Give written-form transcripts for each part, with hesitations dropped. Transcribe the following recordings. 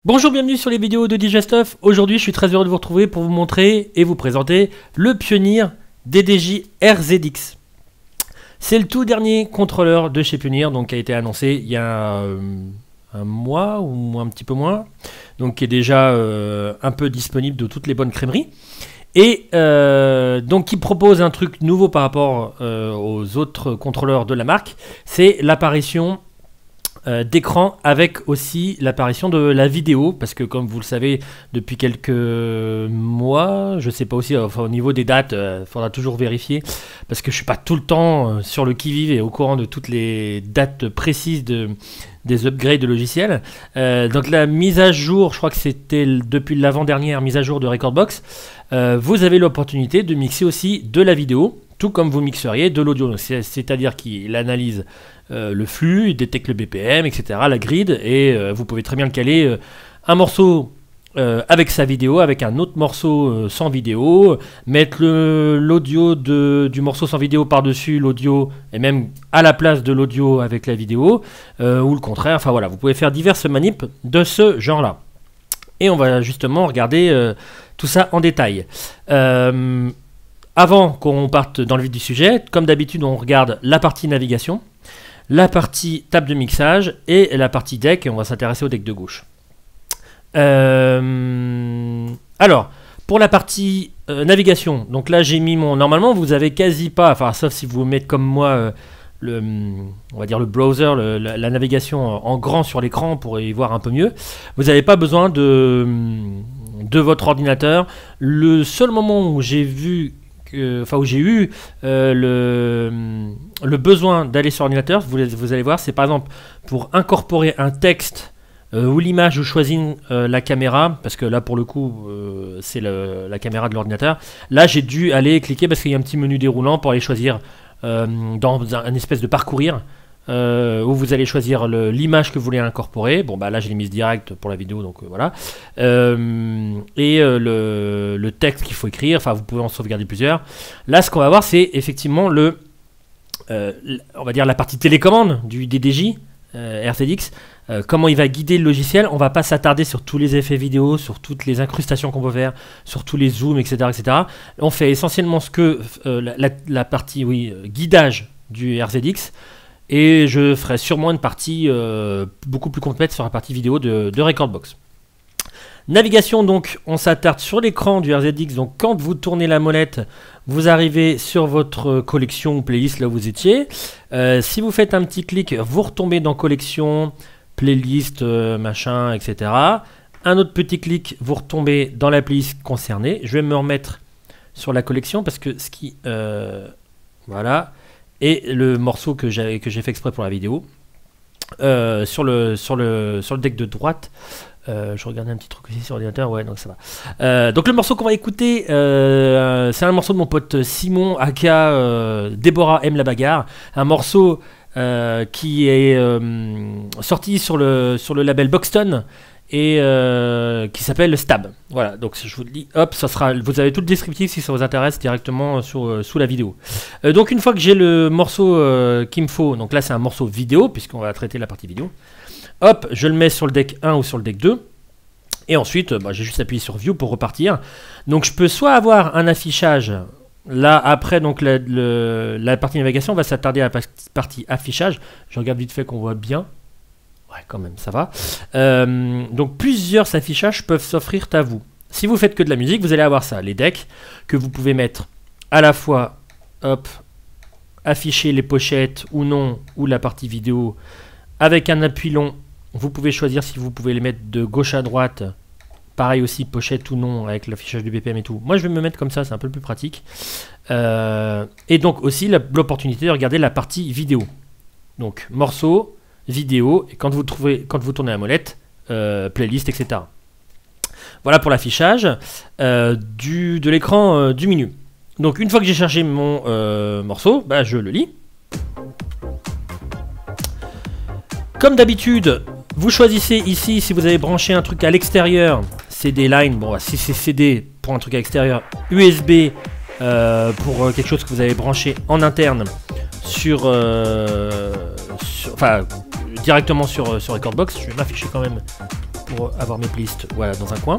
Bonjour, bienvenue sur les vidéos de DJ Stuff. Aujourd'hui, je suis très heureux de vous retrouver pour vous montrer et vous présenter le Pioneer DDJ RZX. C'est le tout dernier contrôleur de chez Pioneer, donc qui a été annoncé il y a un mois ou un petit peu moins, donc qui est déjà un peu disponible de toutes les bonnes crèmeries. Et donc qui propose un truc nouveau par rapport aux autres contrôleurs de la marque, c'est l'apparition d'écran avec aussi l'apparition de la vidéo, parce que comme vous le savez depuis quelques mois, je sais pas aussi, enfin, au niveau des dates, faudra toujours vérifier, parce que je suis pas tout le temps sur le qui-vive et au courant de toutes les dates précises des upgrades de logiciels. Donc la mise à jour, je crois que c'était depuis l'avant-dernière mise à jour de Rekordbox, vous avez l'opportunité de mixer aussi de la vidéo, tout comme vous mixeriez de l'audio, c'est-à-dire qu'il analyse le flux, il détecte le BPM, etc., la grid, et vous pouvez très bien le caler un morceau avec sa vidéo, avec un autre morceau sans vidéo, mettre l'audio du morceau sans vidéo par-dessus l'audio, et même à la place de l'audio avec la vidéo, ou le contraire, enfin voilà, vous pouvez faire diverses manips de ce genre-là. Et on va justement regarder tout ça en détail. Avant qu'on parte dans le vif du sujet, comme d'habitude, on regarde la partie navigation, la partie table de mixage et la partie deck, et on va s'intéresser au deck de gauche. Alors, pour la partie navigation, donc là j'ai mis mon... Normalement vous avez quasi pas, enfin sauf si vous mettez comme moi on va dire le browser, la navigation en grand sur l'écran pour y voir un peu mieux, vous n'avez pas besoin de votre ordinateur. Le seul moment où j'ai vu où j'ai eu le besoin d'aller sur l'ordinateur, vous allez voir, c'est par exemple pour incorporer un texte ou l'image, où je choisis la caméra, parce que là pour le coup c'est la caméra de l'ordinateur. Là j'ai dû aller cliquer parce qu'il y a un petit menu déroulant pour aller choisir dans un espèce de parcourir où vous allez choisir l'image que vous voulez incorporer. Bon bah là je l'ai mise direct pour la vidéo, donc voilà. Et le texte qu'il faut écrire, enfin vous pouvez en sauvegarder plusieurs. Là ce qu'on va voir c'est effectivement on va dire la partie télécommande du DDJ RZX, comment il va guider le logiciel. On va pas s'attarder sur tous les effets vidéo, sur toutes les incrustations qu'on peut faire, sur tous les zooms, etc., etc. On fait essentiellement ce que la partie guidage du RZX. Et je ferai sûrement une partie beaucoup plus complète sur la partie vidéo de Rekordbox. Navigation, donc on s'attarde sur l'écran du RZX. Donc quand vous tournez la molette, vous arrivez sur votre collection ou playlist là où vous étiez. Si vous faites un petit clic, vous retombez dans collection, playlist, machin, etc. Un autre petit clic, vous retombez dans la playlist concernée. Je vais me remettre sur la collection parce que ce qui... voilà... Et le morceau que j'ai fait exprès pour la vidéo, sur le deck de droite, je regardais un petit truc aussi sur l'ordinateur, ouais, donc ça va. Donc le morceau qu'on va écouter, c'est un morceau de mon pote Simon, aka Déborah aime la bagarre, un morceau qui est sorti sur le label Boxton, et qui s'appelle Stab. Voilà, donc je vous le dis, hop, ça sera, vous avez tout le descriptif si ça vous intéresse directement sous la vidéo. Donc une fois que j'ai le morceau qu'il me faut, donc là c'est un morceau vidéo puisqu'on va traiter la partie vidéo, hop, je le mets sur le deck 1 ou sur le deck 2, et ensuite j'ai juste appuyé sur View pour repartir. Donc je peux soit avoir un affichage, là après donc la partie navigation, on va s'attarder à la partie affichage, je regarde vite fait qu'on voit bien. Ouais, quand même, ça va. Donc, plusieurs affichages peuvent s'offrir à vous. Si vous faites que de la musique, vous allez avoir ça. Les decks que vous pouvez mettre à la fois, hop, afficher les pochettes ou non, ou la partie vidéo avec un appui long. Vous pouvez choisir si vous pouvez les mettre de gauche à droite. Pareil aussi, pochette ou non, avec l'affichage du BPM et tout. Moi, je vais me mettre comme ça, c'est un peu plus pratique. Et donc, aussi, l'opportunité de regarder la partie vidéo. Donc, morceau, vidéo, et quand vous tournez la molette, playlist, etc. Voilà pour l'affichage de l'écran du milieu. Donc une fois que j'ai chargé mon morceau, je le lis. Comme d'habitude, vous choisissez ici si vous avez branché un truc à l'extérieur, CD line, bon si c'est CD pour un truc à l'extérieur, USB pour quelque chose que vous avez branché en interne enfin directement sur Rekordbox. Je vais m'afficher quand même pour pour avoir mes playlists, voilà, dans un coin.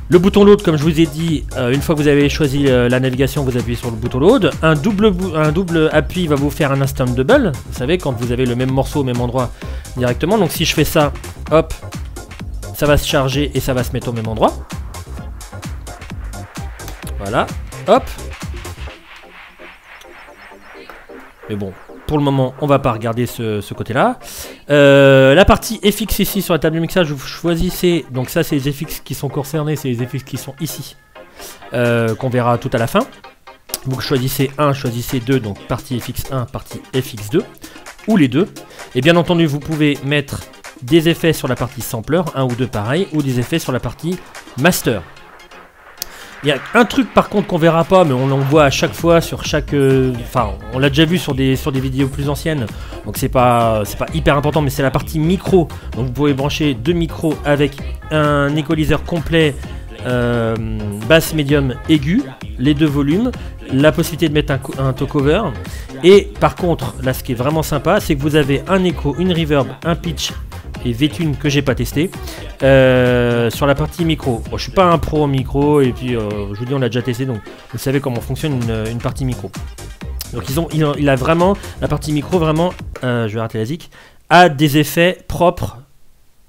Le bouton load, comme je vous ai dit, une fois que vous avez choisi la navigation, vous appuyez sur le bouton load. Un double appui va vous faire un instant double. Vous savez, quand vous avez le même morceau au même endroit directement. Donc si je fais ça, hop, ça va se charger et ça va se mettre au même endroit. Voilà, hop. Mais bon, pour le moment, on va pas regarder ce côté-là. La partie FX ici sur la table de mixage, vous choisissez. Donc ça, c'est les FX qui sont concernés, c'est les FX qui sont ici, qu'on verra tout à la fin. Vous choisissez 1, choisissez 2, donc partie FX1, partie FX2, ou les deux. Et bien entendu, vous pouvez mettre des effets sur la partie sampler, 1 ou 2 pareil, ou des effets sur la partie master. Il y a un truc par contre qu'on verra pas, mais on en voit à chaque fois sur chaque... Enfin, on l'a déjà vu sur des vidéos plus anciennes, donc c'est pas hyper important, mais c'est la partie micro. Donc vous pouvez brancher 2 micros avec un équaliseur complet, basse, médium, aigu, les 2 volumes, la possibilité de mettre un talk-over. Et par contre, là ce qui est vraiment sympa, c'est que vous avez un écho, une reverb, un pitch et V-Tune que j'ai pas testé sur la partie micro. Bon, je suis pas un pro en micro et puis je vous dis on l'a déjà testé, donc vous savez comment fonctionne une partie micro. Donc il a vraiment la partie micro, vraiment je vais rater la zik, a des effets propres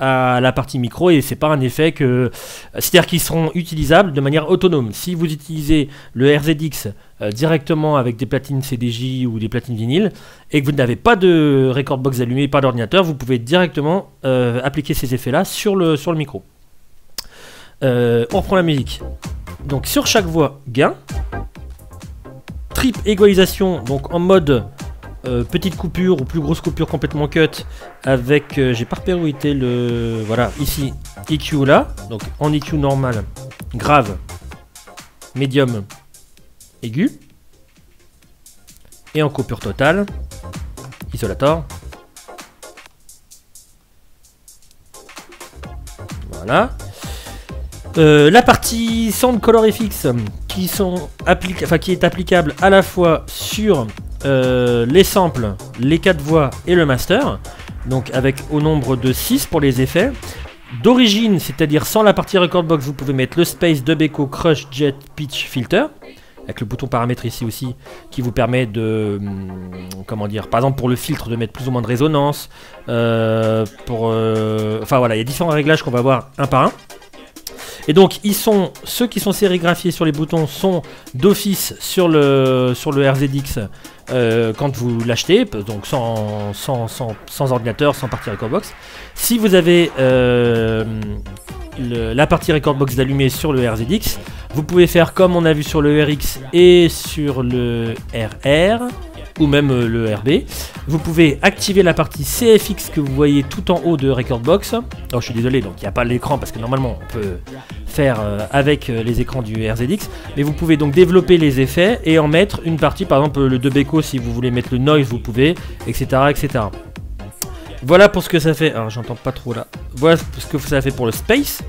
à la partie micro, et c'est pas un effet que... C'est-à-dire qu'ils seront utilisables de manière autonome. Si vous utilisez le RZX directement avec des platines CDJ ou des platines vinyle, et que vous n'avez pas de record box allumé, pas d'ordinateur, vous pouvez directement appliquer ces effets-là sur le micro. On reprend la musique. Donc sur chaque voix, gain. Trip égalisation, donc en mode... petite coupure ou plus grosse coupure complètement cut avec, j'ai pas repéré où était le... Voilà, ici, EQ là, donc en EQ normal, grave, médium, aigu, et en coupure totale, isolator. Voilà. La partie Sound Color FX qui est applicable à la fois sur les samples, les 4 voix et le master, donc avec au nombre de 6 pour les effets. D'origine, c'est-à-dire sans la partie record box, vous pouvez mettre le space, dub echo, crush, jet, pitch, filter, avec le bouton paramètres ici aussi, qui vous permet de, comment dire, par exemple pour le filtre de mettre plus ou moins de résonance, enfin voilà, il y a différents réglages qu'on va voir un par un. Et donc ceux qui sont sérigraphiés sur les boutons sont d'office sur le RZX quand vous l'achetez, donc sans ordinateur, sans partie record box. Si vous avez la partie record box allumée sur le RZX, vous pouvez faire comme on a vu sur le RX et sur le RR, ou même le RB. Vous pouvez activer la partie CFX que vous voyez tout en haut de Record Box. Alors je suis désolé, donc il n'y a pas l'écran parce que normalement on peut faire avec les écrans du RZX. Mais vous pouvez donc développer les effets et en mettre une partie, par exemple le dub echo, si vous voulez mettre le noise, vous pouvez, etc. etc. Voilà pour ce que ça fait. Alors j'entends pas trop là. Voilà ce que ça fait pour le space.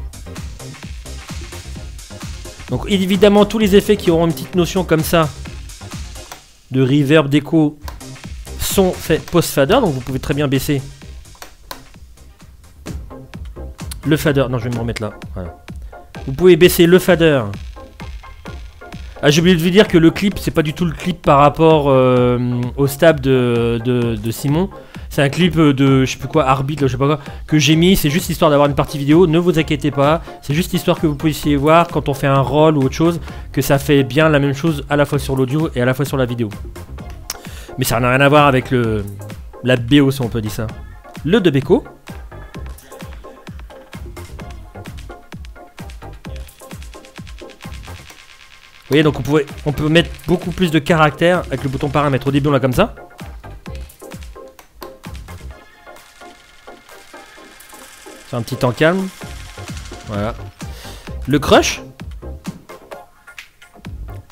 Donc évidemment tous les effets qui auront une petite notion comme ça de reverb, d'écho sont faits post-fader, donc vous pouvez très bien baisser le fader. Non, je vais me remettre là. Voilà. Vous pouvez baisser le fader. Ah, j'ai oublié de vous dire que le clip, c'est pas du tout le clip par rapport au stab de Simon. C'est un clip de, je sais plus quoi, arbitre, je sais pas quoi, que j'ai mis. C'est juste histoire d'avoir une partie vidéo. Ne vous inquiétez pas. C'est juste histoire que vous puissiez voir quand on fait un roll ou autre chose, que ça fait bien la même chose à la fois sur l'audio et à la fois sur la vidéo. Mais ça n'a rien à voir avec la BO, si on peut dire ça. Le dub echo. Vous voyez, donc on peut mettre beaucoup plus de caractères avec le bouton paramètres. Au début, on l'a comme ça. C'est un petit temps calme. Voilà. Le crush.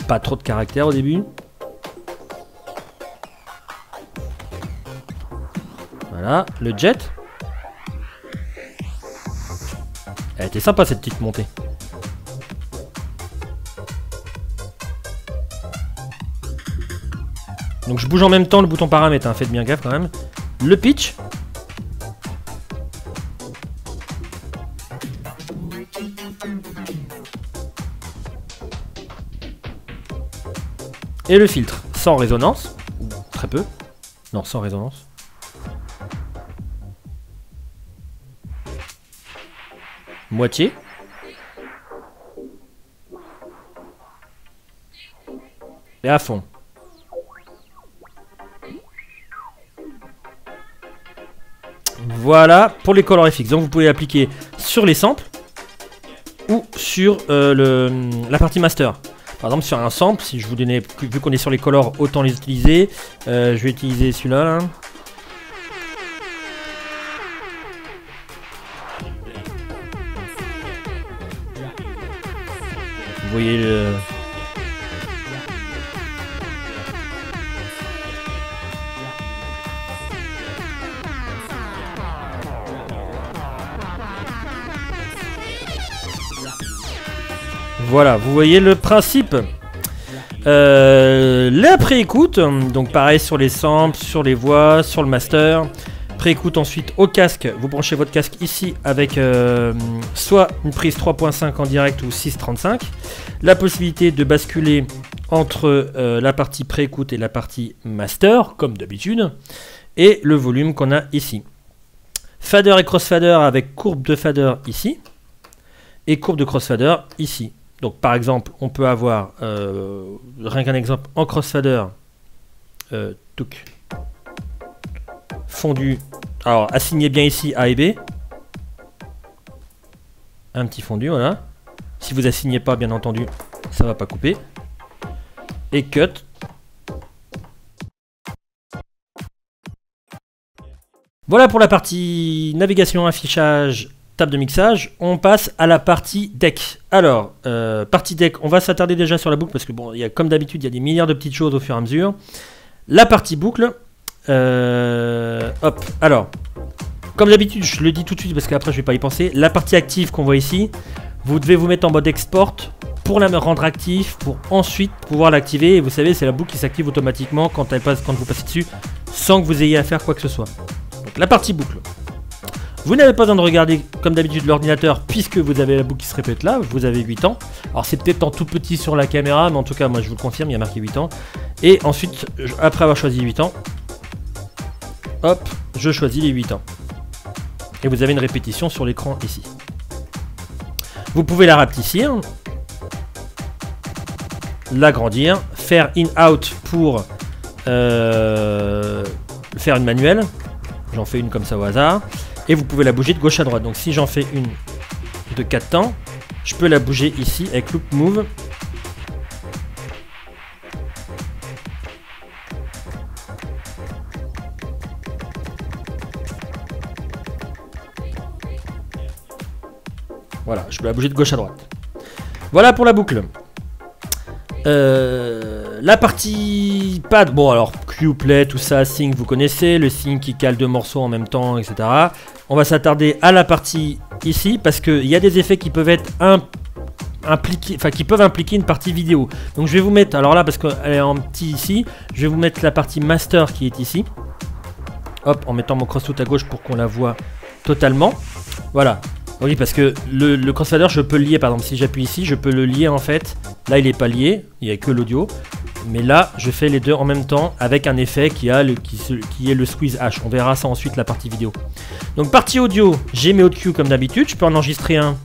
Pas trop de caractères au début. Voilà. Le jet. Elle était sympa cette petite montée. Donc je bouge en même temps le bouton paramètres, hein, faites bien gaffe quand même. Le pitch. Et le filtre, sans résonance, ou très peu. Non, sans résonance. Moitié. Et à fond. Voilà pour les color FX. Donc vous pouvez l'appliquer sur les samples ou sur la partie master. Par exemple sur un sample, si je vous donnais, vu qu'on est sur les colors, autant les utiliser. Je vais utiliser celui-là. Là. Vous voyez le... Voilà, vous voyez le principe. La pré-écoute, donc pareil sur les samples, sur les voix, sur le master. Pré-écoute ensuite au casque, vous branchez votre casque ici avec soit une prise 3.5 en direct ou 6.35. La possibilité de basculer entre la partie pré-écoute et la partie master, comme d'habitude. Et le volume qu'on a ici. Fader et crossfader avec courbe de fader ici. Et courbe de crossfader ici. Donc par exemple, on peut avoir, rien qu'un exemple, en crossfader, fondu, alors assignez bien ici A et B, un petit fondu, voilà. Si vous assignez pas, bien entendu, ça va pas couper. Et cut. Voilà pour la partie navigation, affichage, table de mixage. On passe à la partie deck. Alors, partie deck, on va s'attarder déjà sur la boucle parce que bon, comme d'habitude, il y a des milliards de petites choses au fur et à mesure. La partie boucle, hop, alors, comme d'habitude, je le dis tout de suite parce qu'après je vais pas y penser. La partie active qu'on voit ici, vous devez vous mettre en mode export pour la rendre active, pour ensuite pouvoir l'activer. Et vous savez, c'est la boucle qui s'active automatiquement quand vous passez dessus, sans que vous ayez à faire quoi que ce soit. Donc, la partie boucle. Vous n'avez pas besoin de regarder comme d'habitude l'ordinateur puisque vous avez la boucle qui se répète là, vous avez 8 ans. Alors c'est peut-être en tout petit sur la caméra, mais en tout cas moi je vous le confirme, il y a marqué 8 ans. Et ensuite, après avoir choisi 8 ans, hop, je choisis les 8 ans. Et vous avez une répétition sur l'écran ici. Vous pouvez la rapetissir, l'agrandir, faire in-out pour faire une manuelle. J'en fais une comme ça au hasard. Et vous pouvez la bouger de gauche à droite. Donc si j'en fais une de 4 temps, je peux la bouger ici avec loop move. Voilà, je peux la bouger de gauche à droite. Voilà pour la boucle. La partie pad, bon alors Qplay, tout ça, sync, vous connaissez, le sync qui cale 2 morceaux en même temps, etc. On va s'attarder à la partie ici parce qu'il y a des effets qui peuvent être impliquer une partie vidéo. Donc je vais vous mettre, alors là parce qu'elle est en petit ici, je vais vous mettre la partie master qui est ici. Hop, en mettant mon crossfoot à gauche pour qu'on la voit totalement. Voilà. Oui, parce que le crossfader, je peux le lier, par exemple, si j'appuie ici, je peux le lier en fait. Là, il n'est pas lié, il n'y a que l'audio. Mais là, je fais les deux en même temps avec un effet qui est le squeeze H. On verra ça ensuite, la partie vidéo. Donc, partie audio, j'ai mes audio comme d'habitude. Je peux en enregistrer un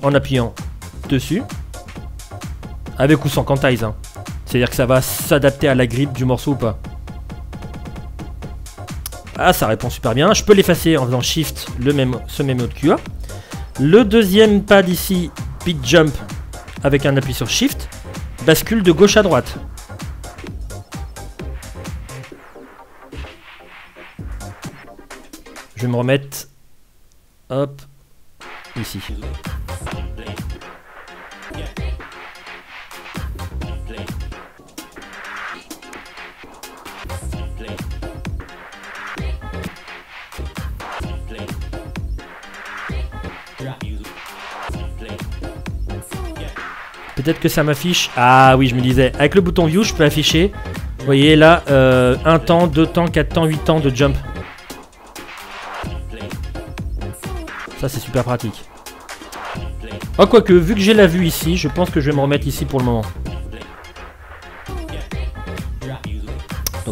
en appuyant dessus. Avec ou sans quantize. Hein. C'est-à-dire que ça va s'adapter à la grippe du morceau ou pas. Ah, ça répond super bien. Je peux l'effacer en faisant Shift, ce même audio. Le deuxième pad ici, Beat Jump, avec un appui sur Shift, bascule de gauche à droite. Je vais me remettre, hop, ici. Peut-être que ça m'affiche. Ah oui, je me disais. Avec le bouton View, je peux afficher. Vous voyez là, 1 temps, 2 temps, 4 temps, 8 temps de jump. Ça, c'est super pratique. Oh, quoique, vu que j'ai la vue ici, je pense que je vais me remettre ici pour le moment.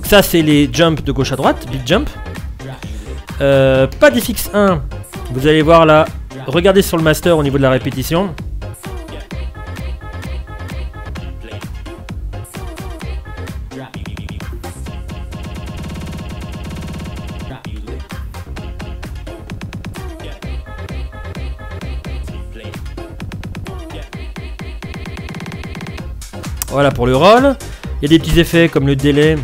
ça c'est les jumps de gauche à droite, beat jump. Pas d'FX1, vous allez voir là, regardez sur le master au niveau de la répétition. Voilà pour le roll. Il y a des petits effets comme le délai.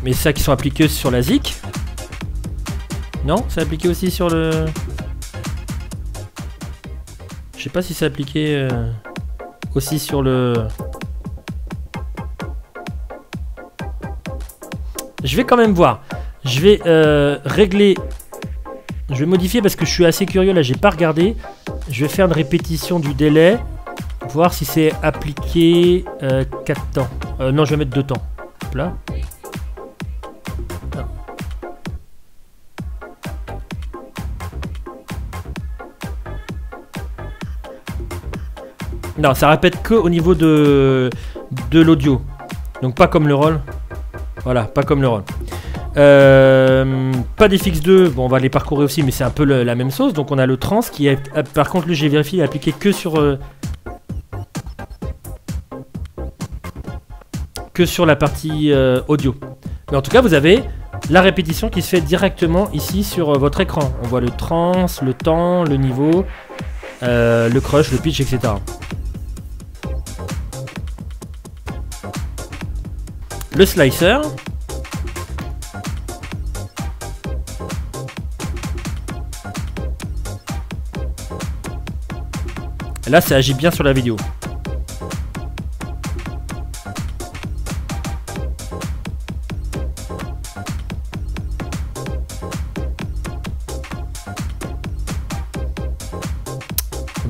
Mais ça qui sont appliqués sur la zik. Non, c'est appliqué aussi sur le... Je sais pas si c'est appliqué aussi sur le... Je vais quand même voir. Je vais régler... Je vais modifier parce que je suis assez curieux là, j'ai pas regardé. Je vais faire une répétition du délai. Voir si c'est appliqué 4 temps. Non, je vais mettre 2 temps. Hop là. Non, ça répète que au niveau de l'audio. Donc pas comme le roll. Voilà, pas comme le roll. Pas d'FX2, bon on va les parcourir aussi, mais c'est un peu la même chose. Donc on a le trans qui est, par contre, j'ai vérifié, il est appliqué que sur la partie audio. Mais en tout cas, vous avez la répétition qui se fait directement ici sur votre écran. On voit le trans, le temps, le niveau, le crush, le pitch, etc. Le slicer. Là, ça agit bien sur la vidéo.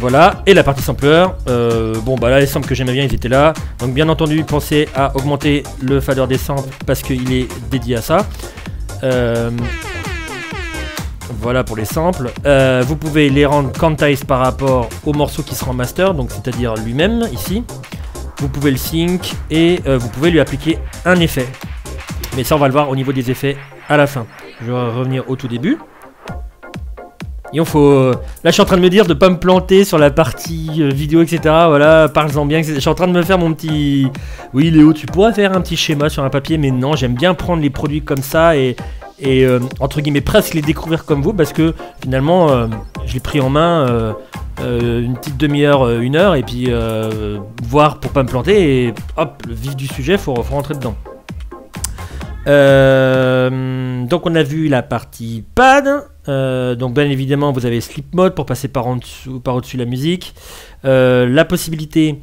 Voilà, et la partie sampler, bon bah là les samples que j'aimais bien ils étaient là, donc bien entendu pensez à augmenter le fader des samples parce qu'il est dédié à ça. Voilà pour les samples, vous pouvez les rendre quantized par rapport au morceau qui sera en master, donc c'est-à-dire lui-même ici. Vous pouvez le sync et vous pouvez lui appliquer un effet, mais ça on va le voir au niveau des effets à la fin. Je vais revenir au tout début. Et là je suis en train de me dire de pas me planter sur la partie vidéo, etc. Voilà, parle-en bien, etc. Je suis en train de me faire mon petit... Oui Léo, tu pourrais faire un petit schéma sur un papier, mais non, j'aime bien prendre les produits comme ça et entre guillemets presque les découvrir comme vous, parce que finalement je l'ai pris en main une petite demi-heure, 1 heure, et puis voir pour pas me planter, et hop, le vif du sujet, faut rentrer dedans. Donc on a vu la partie pad. Donc bien évidemment vous avez sleep mode pour passer par au-dessus la musique, la possibilité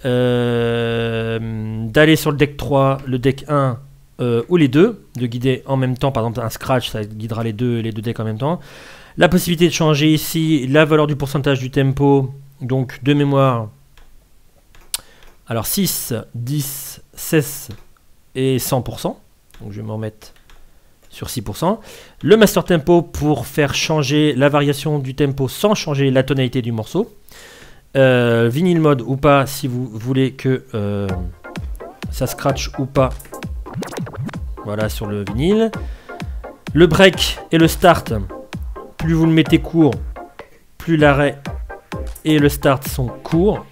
d'aller sur le deck 3, le deck 1 ou les deux, de guider en même temps. Par exemple un scratch, ça guidera les deux decks en même temps. La possibilité de changer ici la valeur du pourcentage du tempo, donc de mémoire, alors 6, 10, 16 et 100%. Donc je vais me remettre sur 6%. Le master tempo pour faire changer la variation du tempo sans changer la tonalité du morceau. Vinyl mode ou pas si vous voulez que ça scratch ou pas. Voilà sur le vinyle. Le break et le start, plus vous le mettez court, plus l'arrêt et le start sont courts,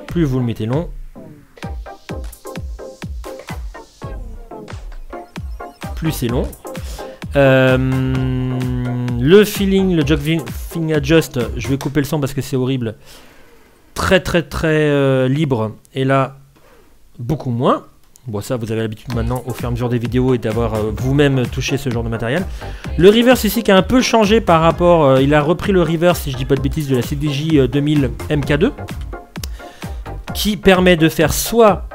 plus vous le mettez long, plus c'est long. Le feeling, le jogging adjust, je vais couper le son parce que c'est horrible. Très libre, et là beaucoup moins. Bon, ça vous avez l'habitude maintenant au fur et à mesure des vidéos et d'avoir vous-même touché ce genre de matériel. Le reverse ici qui a un peu changé par rapport, il a repris le reverse, si je dis pas de bêtises, de la CDJ 2000 MK2, qui permet de faire soit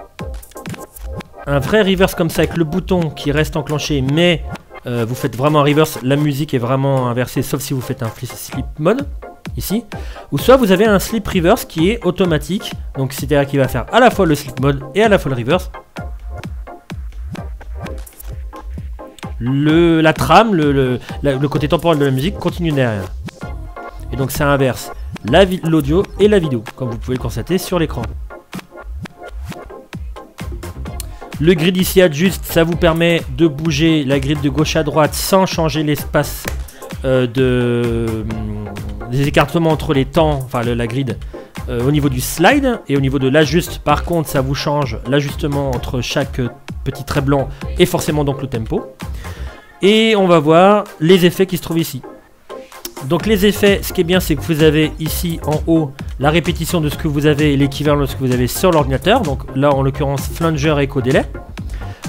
un vrai reverse comme ça avec le bouton qui reste enclenché, mais vous faites vraiment un reverse, la musique est vraiment inversée, sauf si vous faites un sleep mode ici, ou soit vous avez un sleep reverse qui est automatique, donc c'est-à-dire qu'il va faire à la fois le sleep mode et à la fois le reverse. La trame, le côté temporel de la musique continue derrière. Et donc ça inverse l'audio et la vidéo, comme vous pouvez le constater sur l'écran. Le grid ici adjuste, ça vous permet de bouger la grille de gauche à droite sans changer l'espace des écartements entre les temps, enfin la grid au niveau du slide. Et au niveau de l'ajuste, par contre, ça vous change l'ajustement entre chaque petit trait blanc et forcément donc le tempo. Et on va voir les effets qui se trouvent ici. Donc les effets, ce qui est bien, c'est que vous avez ici en haut la répétition de ce que vous avez et l'équivalent de ce que vous avez sur l'ordinateur. Donc là, en l'occurrence, flanger echo delay.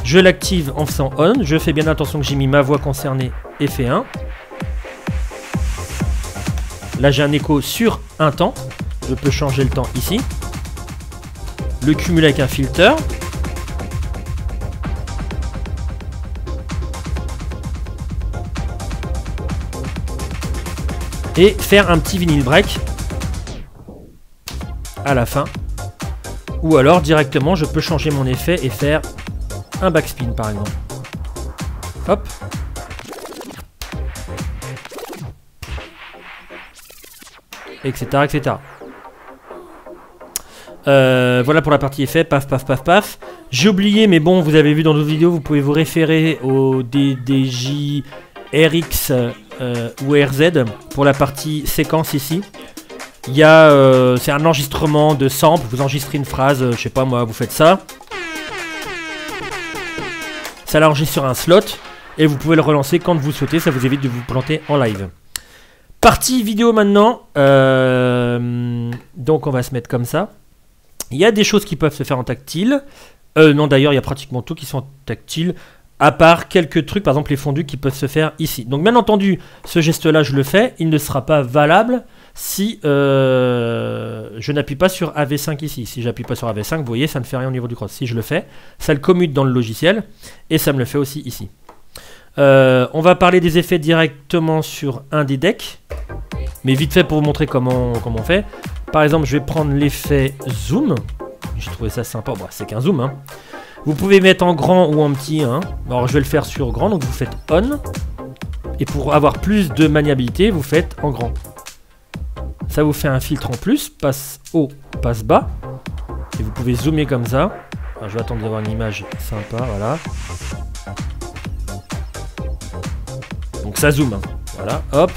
Je l'active en faisant on. Je fais bien attention que j'ai mis ma voix concernée, effet 1. Là, j'ai un écho sur un temps. Je peux changer le temps ici. Le cumuler avec un filter. Et faire un petit vinyl break à la fin. Ou alors directement je peux changer mon effet et faire un backspin par exemple. Hop. Etc. etc. Voilà pour la partie effet. Paf paf paf paf. J'ai oublié, mais bon, vous avez vu dans d'autres vidéos, vous pouvez vous référer au DDJ RX ou RZ pour la partie séquence ici. Il y a c'est un enregistrement de sample. Vous enregistrez une phrase, je sais pas moi, vous faites ça. Ça l'enregistre sur un slot et vous pouvez le relancer quand vous souhaitez. Ça vous évite de vous planter en live. Partie vidéo maintenant. Donc on va se mettre comme ça. Il y a des choses qui peuvent se faire en tactile. Non, d'ailleurs, il y a pratiquement tout qui sont en tactile. À part quelques trucs, par exemple les fondus qui peuvent se faire ici. Donc bien entendu, ce geste-là, je le fais. Il ne sera pas valable si je n'appuie pas sur AV5 ici. Si j'appuie pas sur AV5, vous voyez, ça ne fait rien au niveau du cross. Si je le fais, ça le commute dans le logiciel. Et ça me le fait aussi ici. On va parler des effets directement sur un des decks. Mais vite fait pour vous montrer comment on fait. Par exemple, je vais prendre l'effet zoom. J'ai trouvé ça sympa. Bon, c'est qu'un zoom, hein. Vous pouvez mettre en grand ou en petit. Hein. Alors je vais le faire sur grand, donc vous faites on. Et pour avoir plus de maniabilité, vous faites en grand. Ça vous fait un filtre en plus, passe haut, passe bas. Et vous pouvez zoomer comme ça. Alors, je vais attendre d'avoir une image sympa, voilà. Donc ça zoome. Hein. Voilà, hop.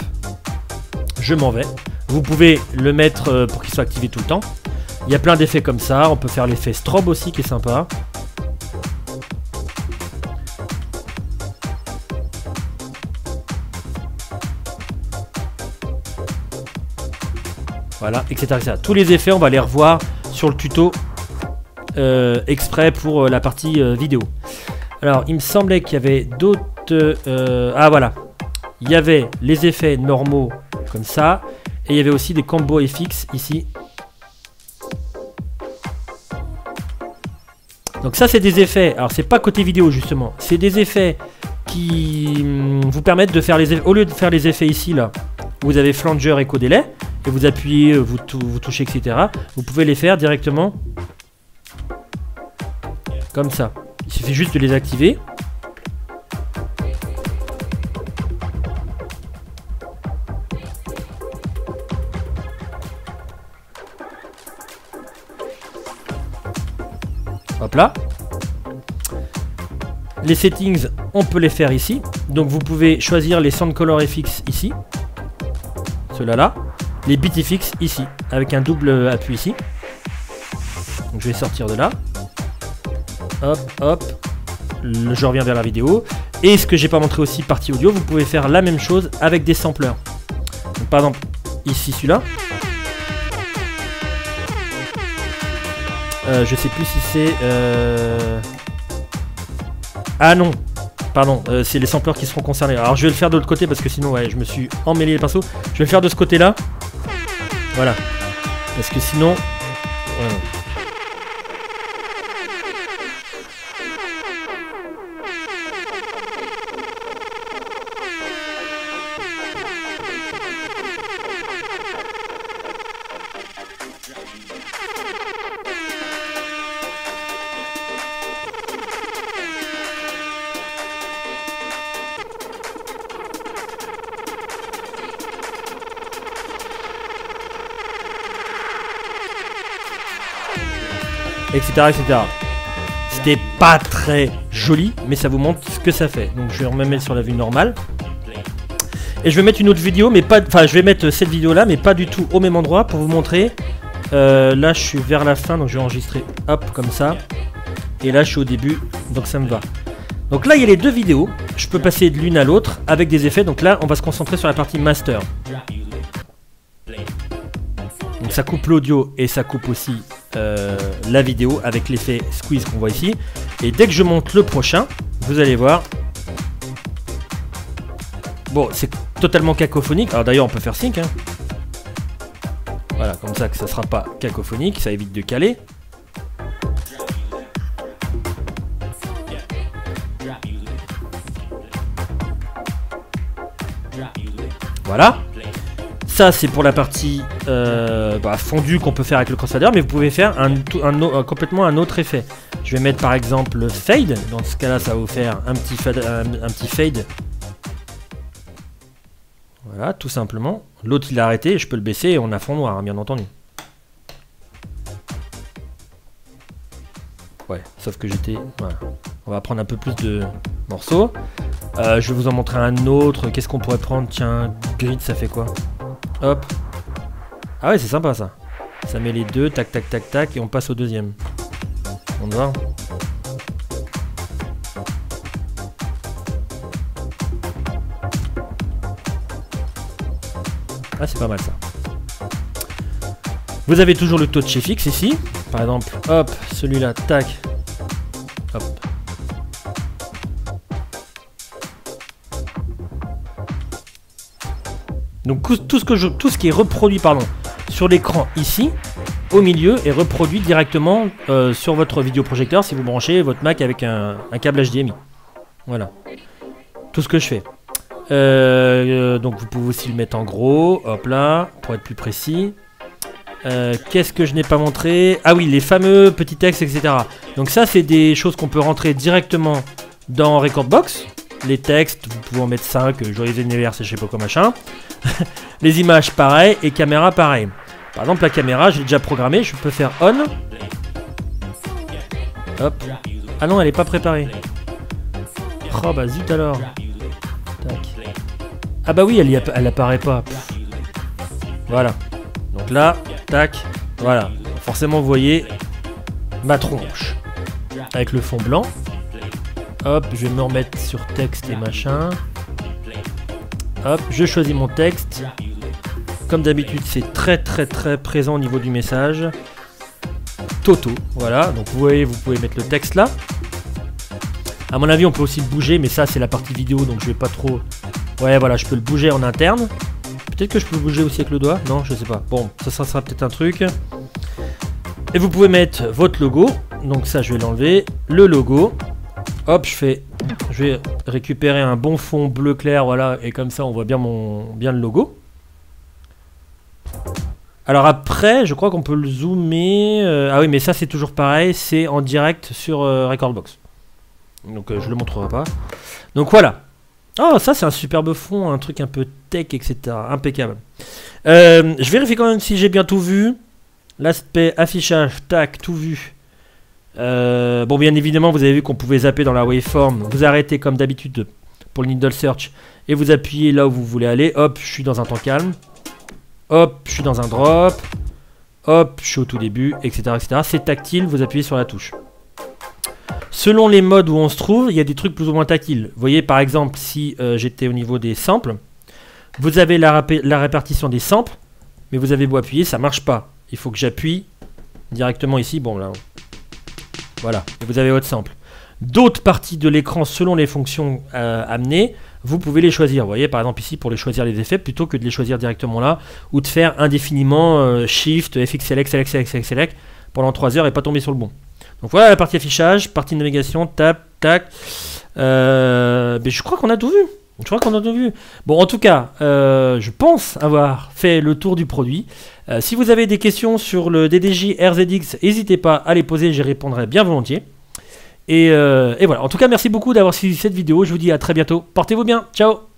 Je m'en vais. Vous pouvez le mettre pour qu'il soit activé tout le temps. Il y a plein d'effets comme ça. On peut faire l'effet strobe aussi qui est sympa. Voilà, etc., etc. Tous les effets, on va les revoir sur le tuto exprès pour la partie vidéo. Alors, il me semblait qu'il y avait d'autres... ah, voilà. Il y avait les effets normaux comme ça. Et il y avait aussi des combos FX ici. Donc ça, c'est des effets. Alors, c'est pas côté vidéo, justement. C'est des effets qui vous permettent de faire les effets... Au lieu de faire les effets ici, là, vous avez flanger echo delay. Et vous appuyez, vous touchez, etc. Vous pouvez les faire directement comme ça. Il suffit juste de les activer. Hop là. Les settings, on peut les faire ici. Donc vous pouvez choisir les sound color FX ici. Ceux-là là. Les bits FX ici, avec un double appui ici. Donc je vais sortir de là. Hop, hop. Je reviens vers la vidéo. Et ce que j'ai pas montré aussi, partie audio, vous pouvez faire la même chose avec des sampleurs. Donc, par exemple, ici celui-là. Je sais plus si c'est... Ah non, pardon, c'est les sampleurs qui seront concernés. Alors je vais le faire de l'autre côté parce que sinon ouais, je me suis emmêlé les pinceaux. Je vais le faire de ce côté-là. Voilà. Parce que sinon... Voilà. Etc., etc. C'était pas très joli, mais ça vous montre ce que ça fait. Donc je vais remettre sur la vue normale. Et je vais mettre une autre vidéo, mais pas... Enfin, je vais mettre cette vidéo-là, mais pas du tout au même endroit pour vous montrer. Là, je suis vers la fin, donc je vais enregistrer, hop, comme ça. Et là, je suis au début, donc ça me va. Donc là, il y a les deux vidéos. Je peux passer de l'une à l'autre avec des effets. Donc là, on va se concentrer sur la partie master. Donc ça coupe l'audio et ça coupe aussi la vidéo avec l'effet squeeze qu'on voit ici. Et dès que je monte le prochain, vous allez voir. Bon, c'est totalement cacophonique. Alors d'ailleurs, on peut faire sync. Hein. Voilà, comme ça que ça sera pas cacophonique. Ça évite de caler. Voilà. Ça c'est pour la partie fondue qu'on peut faire avec le crossfader, mais vous pouvez faire complètement un autre effet. Je vais mettre par exemple le fade. Dans ce cas là ça va vous faire un petit fade. Voilà, tout simplement. L'autre il a arrêté, je peux le baisser et on a fond noir, hein, bien entendu. Ouais, sauf que j'étais... Voilà. On va prendre un peu plus de morceaux. Je vais vous en montrer un autre. Qu'est-ce qu'on pourrait prendre? Tiens, grid, ça fait quoi? Hop. Ah ouais, c'est sympa ça. Ça met les deux, tac, tac, tac, tac, et on passe au deuxième. On va. Ah, c'est pas mal ça. Vous avez toujours le touch fixe ici. Par exemple, hop, celui-là, tac. Hop. Donc tout ce qui est reproduit sur l'écran ici, au milieu, est reproduit directement sur votre vidéoprojecteur si vous branchez votre Mac avec un câble HDMI. Voilà. Tout ce que je fais. Donc vous pouvez aussi le mettre en gros, hop là, pour être plus précis. Qu'est-ce que je n'ai pas montré? Ah oui, les fameux petits textes, etc. Donc ça, c'est des choses qu'on peut rentrer directement dans Recordbox. Les textes, vous pouvez en mettre 5, joyeux anniversaire, je sais pas quoi machin. Les images, pareil, et caméra, pareil. Par exemple, la caméra, je l'ai déjà programmée, je peux faire on. Hop. Ah non, elle est pas préparée. Oh bah zut alors. Tac. Ah bah oui, elle apparaît pas. Pff. Voilà. Donc là, tac, voilà. Forcément, vous voyez ma tronche. Avec le fond blanc. Hop, je vais me remettre sur texte et machin. Hop, je choisis mon texte. Comme d'habitude, c'est très présent au niveau du message. Toto, voilà. Donc vous voyez, vous pouvez mettre le texte là. À mon avis, on peut aussi le bouger, mais ça, c'est la partie vidéo, donc je vais pas trop... Ouais, voilà, je peux le bouger en interne. Peut-être que je peux le bouger aussi avec le doigt. Non, je sais pas. Bon, ça sera peut-être un truc. Et vous pouvez mettre votre logo. Donc ça, je vais l'enlever. Le logo. Hop, je vais récupérer un bon fond bleu clair, voilà, et comme ça on voit bien le logo. Alors après, je crois qu'on peut le zoomer. Ah oui, mais ça c'est toujours pareil, c'est en direct sur Recordbox. Donc je le montrerai pas. Donc voilà. Oh, ça c'est un superbe fond, un truc un peu tech, etc. Impeccable. Je vérifie quand même si j'ai bien tout vu. L'aspect affichage, tac, tout vu. Bon, bien évidemment, vous avez vu qu'on pouvait zapper dans la waveform. Vous arrêtez comme d'habitude pour le needle search et vous appuyez là où vous voulez aller. Hop, je suis dans un temps calme. Hop, je suis dans un drop. Hop, je suis au tout début, etc. etc. C'est tactile, vous appuyez sur la touche. Selon les modes où on se trouve, il y a des trucs plus ou moins tactiles. Vous voyez, par exemple, si j'étais au niveau des samples, vous avez la répartition des samples, mais vous avez beau appuyer, ça marche pas. Il faut que j'appuie directement ici. Bon, là. Voilà, et vous avez votre sample. D'autres parties de l'écran, selon les fonctions amenées, vous pouvez les choisir. Vous voyez, par exemple ici, pour les choisir les effets, plutôt que de les choisir directement là, ou de faire indéfiniment Shift, FX Select, Select, Select, Select, Select, pendant 3 heures et pas tomber sur le bon. Donc voilà la partie affichage, partie navigation, tap, tac. Mais je crois qu'on a tout vu. Je crois qu'on a tout vu. Bon, en tout cas, je pense avoir fait le tour du produit. Si vous avez des questions sur le DDJ RZX, n'hésitez pas à les poser, j'y répondrai bien volontiers. Et voilà, en tout cas, merci beaucoup d'avoir suivi cette vidéo. Je vous dis à très bientôt. Portez-vous bien. Ciao.